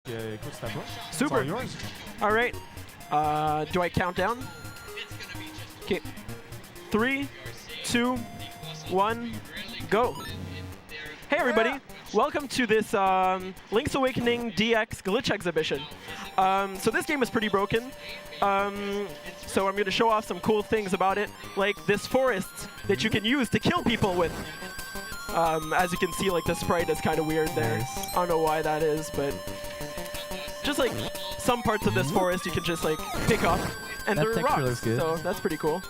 Écoute, c'est à toi. Super. All right. Do I count down? Okay. 3, 2, 1, go. Hey everybody, welcome to this Link's Awakening DX Glitch exhibition. So this game is pretty broken. So I'm going to show off some cool things about it, like this forest that you can use to kill people with. As you can see, like the sprite is kind of weird there. Nice. I don't know why that is, but just like some parts of this forest you can just like pick up, and That they're texture rocks. looks good. So that's pretty cool.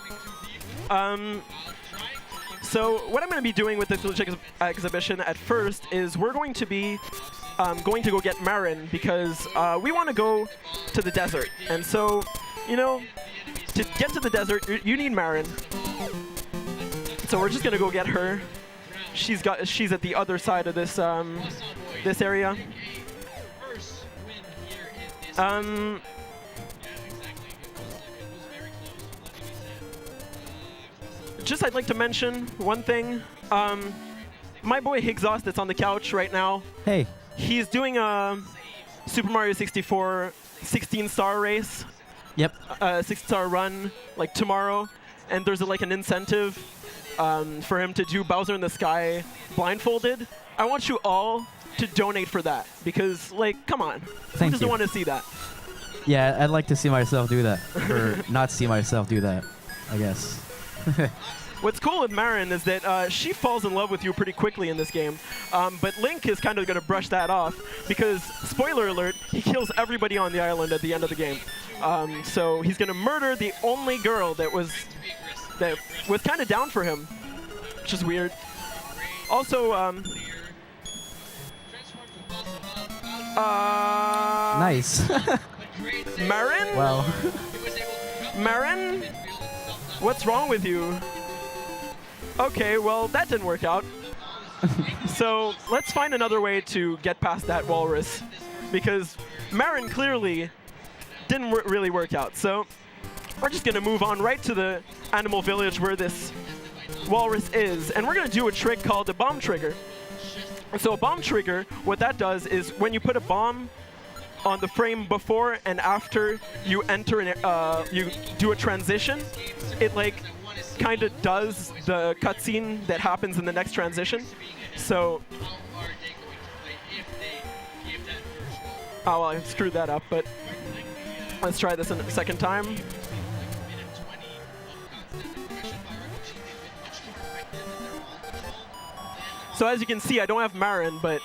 So what I'm going to be doing with this Glitch exhibition at first is we're going to be going to go get Marin because we want to go to the desert. And so, you know, to get to the desert, you need Marin. So we're just going to go get her. She's at the other side of this this area. Just I'd like to mention one thing. My boy Higzost that's on the couch right now. Hey. He's doing a Super Mario 64 16-star race. Yep. 6-star run like tomorrow, and there's like an incentive for him to do Bowser in the Sky blindfolded. I want you all to donate for that because, like, come on, who doesn't want to see that? Yeah, I'd like to see myself do that, or not see myself do that, I guess. What's cool with Marin is that she falls in love with you pretty quickly in this game, but Link is kind of going to brush that off because, spoiler alert, he kills everybody on the island at the end of the game. So he's going to murder the only girl that was kind of down for him, which is weird. Also, Nice. Marin? Well. Marin? What's wrong with you? Okay, well, that didn't work out. So let's find another way to get past that Walrus, because Marin clearly didn't really work out. So we're just going to move on right to the animal village where this Walrus is, and we're going to do a trick called a bomb trigger. So a bomb trigger, what that does is when you put a bomb on the frame before and after you enter you do a transition, it like kind of does the cutscene that happens in the next transition. So, oh well, I screwed that up, but let's try this a second time. So as you can see, I don't have Marin, but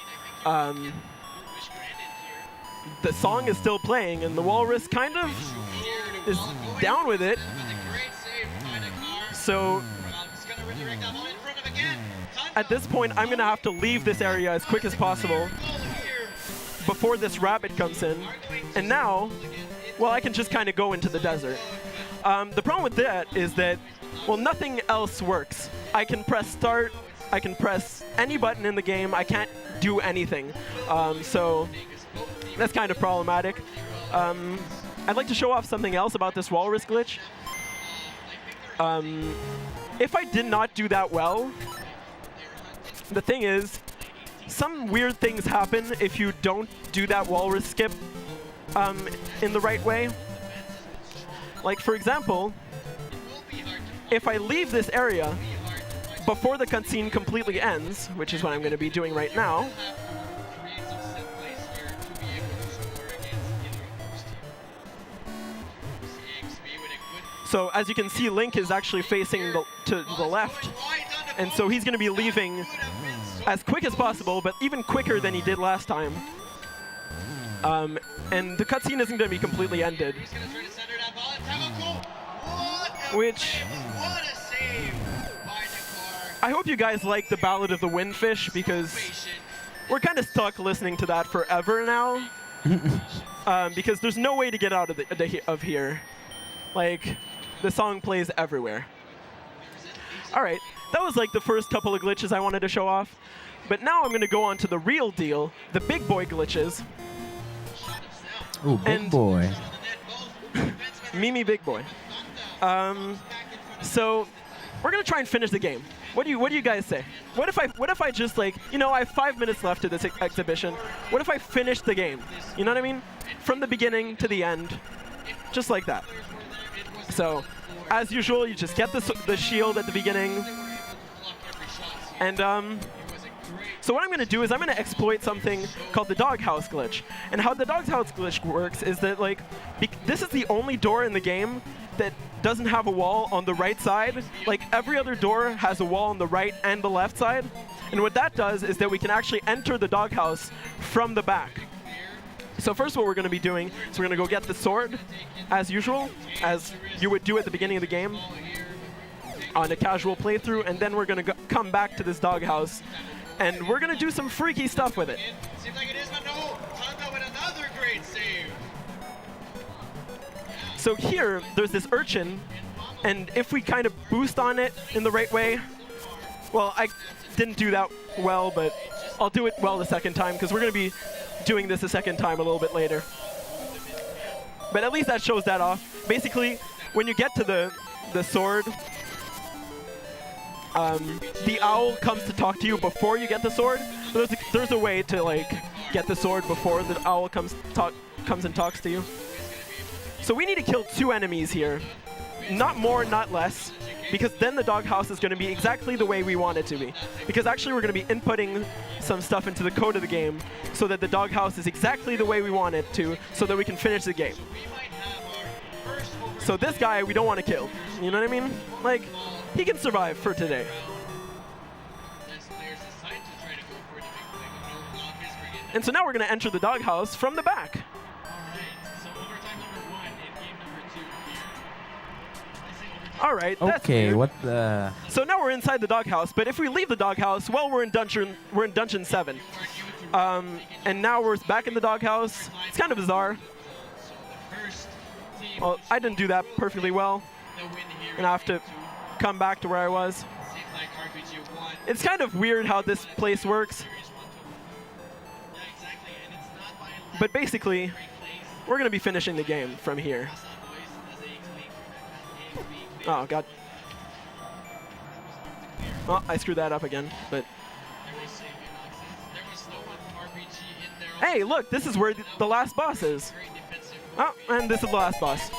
the song is still playing, and the Walrus kind of is down with it. So at this point, I'm going to have to leave this area as quick as possible before this rabbit comes in. And now, well, I can just kind of go into the desert. The problem with that is that, well, nothing else works. I can press start. I can press any button in the game. I can't do anything. So that's kind of problematic. I'd like to show off something else about this Walrus glitch. If I did not do that well, the thing is, some weird things happen if you don't do that Walrus skip in the right way. Like, for example, if I leave this area before the cutscene completely ends, which is what I'm going to be doing right now, so as you can see, Link is actually facing to the left, and so he's going to be leaving as quick as possible, but even quicker than he did last time. And the cutscene isn't going to be completely ended, which I hope you guys like the Ballad of the Windfish, because we're kind of stuck listening to that forever now, because there's no way to get out of here. Like, the song plays everywhere. All right, that was like the first couple of glitches I wanted to show off. But now I'm going to go on to the real deal, the big boy glitches. Ooh, big boy. Mimi big boy. So we're going to try and finish the game. What do you guys say? What if I just like, you know, I have 5 minutes left to this exhibition. What if I finish the game? You know what I mean? From the beginning to the end, just like that. So, as usual, you just get the shield at the beginning, and so what I'm going to do is I'm going to exploit something called the Doghouse Glitch. And how the Doghouse Glitch works is that, like, this is the only door in the game that doesn't have a wall on the right side. Like, every other door has a wall on the right and the left side. And what that does is that we can actually enter the doghouse from the back. So first what we're going to be doing is we're going to go get the sword, as usual, as you would do at the beginning of the game on a casual playthrough, and then we're going to come back to this doghouse, and we're going to do some freaky stuff with it. Seems like it is, but no, Honda with another great save. So here, there's this urchin, and if we kind of boost on it in the right way, well, I didn't do that well, but I'll do it well the second time, because we're going to be doing this a second time a little bit later. But at least that shows that off. Basically, when you get to the sword, the owl comes to talk to you before you get the sword. So there's a way to like get the sword before the owl comes and talks to you. So we need to kill 2 enemies here. Not more, not less, because then the doghouse is going to be exactly the way we want it to be. Because actually we're going to be inputting some stuff into the code of the game so that the doghouse is exactly the way we want it to, so that we can finish the game. So this guy we don't want to kill. You know what I mean? Like, he can survive for today. And so now we're going to enter the doghouse from the back. All right. That's Okay, weird. what the? So now we're inside the doghouse, but if we leave the doghouse, well, we're in dungeon 7. And now we're back in the doghouse. It's kind of bizarre. Well, I didn't do that perfectly well, and I have to come back to where I was. It's kind of weird how this place works. But basically, we're going to be finishing the game from here. Oh, God. Oh, I screwed that up again, but... Hey, look, this is where the last boss is. Oh, and this is the last boss.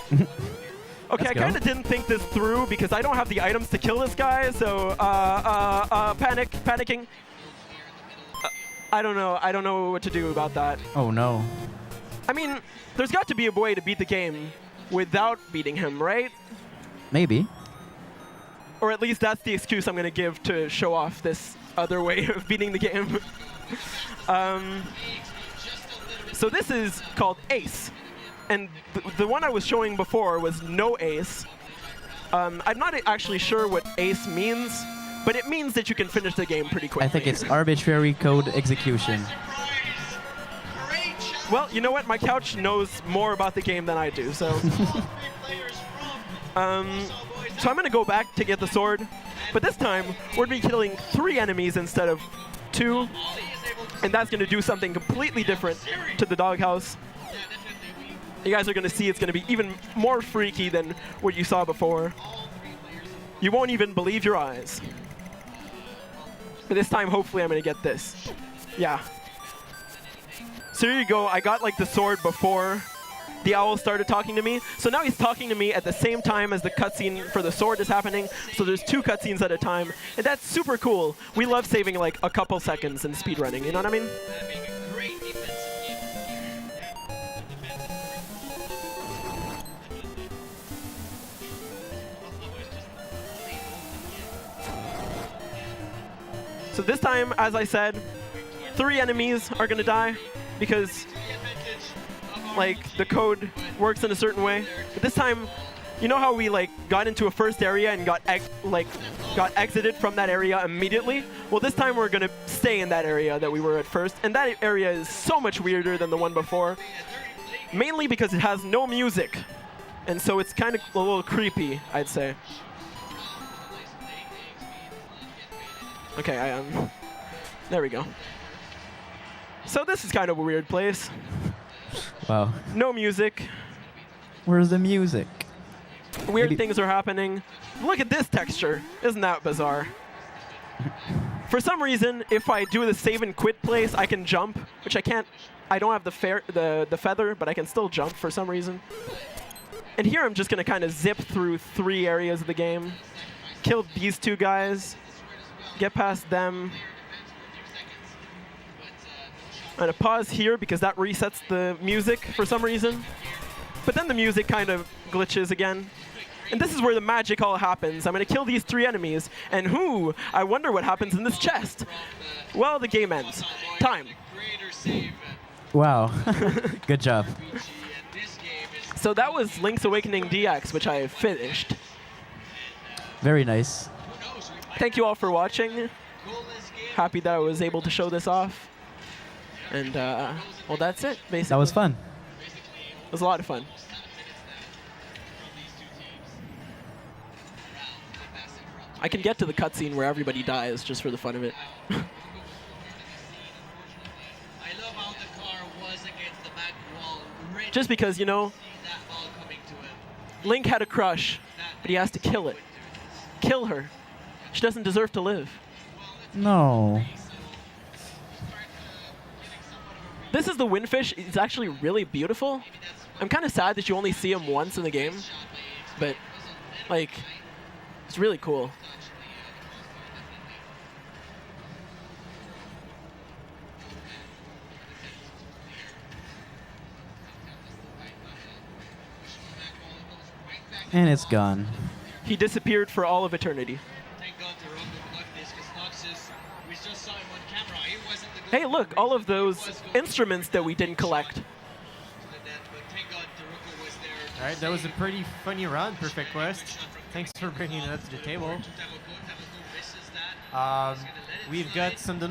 Okay, I kind of didn't think this through because I don't have the items to kill this guy, so, panicking. I don't know what to do about that. Oh, no. I mean, there's got to be a way to beat the game without beating him, right? Maybe. Or at least that's the excuse I'm going to give to show off this other way of beating the game. So this is called Ace. And the one I was showing before was no Ace. I'm not actually sure what Ace means, but it means that you can finish the game pretty quickly. I think it's arbitrary code execution. Well, you know what? My couch knows more about the game than I do, so... So I'm going to go back to get the sword, but this time we're going to be killing 3 enemies instead of 2, and that's going to do something completely different to the doghouse. You guys are going to see it's going to be even more freaky than what you saw before. You won't even believe your eyes. But this time, hopefully, I'm going to get this. Yeah. So here you go. I got like the sword before the owl started talking to me. So now he's talking to me at the same time as the cutscene for the sword is happening. So there's 2 cutscenes at a time. And that's super cool. We love saving like a couple seconds in speedrunning, you know what I mean? So this time, as I said, 3 enemies are going to die because like the code works in a certain way. But this time, you know how we like got into a first area and got exited from that area immediately? Well, this time we're gonna stay in that area that we were at first, and that area is so much weirder than the one before, mainly because it has no music, and so it's kind of a little creepy, I'd say. Okay, there we go. So this is kind of a weird place. Wow. No music. Where's the music? Weird things are happening. Look at this texture. Isn't that bizarre? For some reason, if I do the save and quit place, I can jump, which I can't. I don't have the feather, but I can still jump for some reason. And here I'm just going to kind of zip through 3 areas of the game. Kill these 2 guys. Get past them. I'm going to pause here because that resets the music for some reason. But then the music kind of glitches again. And this is where the magic all happens. I'm going to kill these 3 enemies. And I wonder what happens in this chest. Well, the game ends. Time. Wow. Good job. So that was Link's Awakening DX, which I finished. Very nice. Thank you all for watching. Happy that I was able to show this off. And, well, that's it, basically. That was fun. It was a lot of fun. I can get to the cutscene where everybody dies just for the fun of it. I love how the car was against the back wall. Just because, you know, Link had a crush, but he has to kill it. Kill her. She doesn't deserve to live. No. This is the Windfish. It's actually really beautiful. I'm kind of sad that you only see him once in the game, but, like, it's really cool. And it's gone. He disappeared for all of eternity. Thank God to Rocco got this, because Noxus, we just saw him on camera. He wasn't the good Hey, look, all of those instruments that we didn't collect. All right, that was a pretty funny round, Perfect Quest. Thanks for bringing it up to the table. We've got some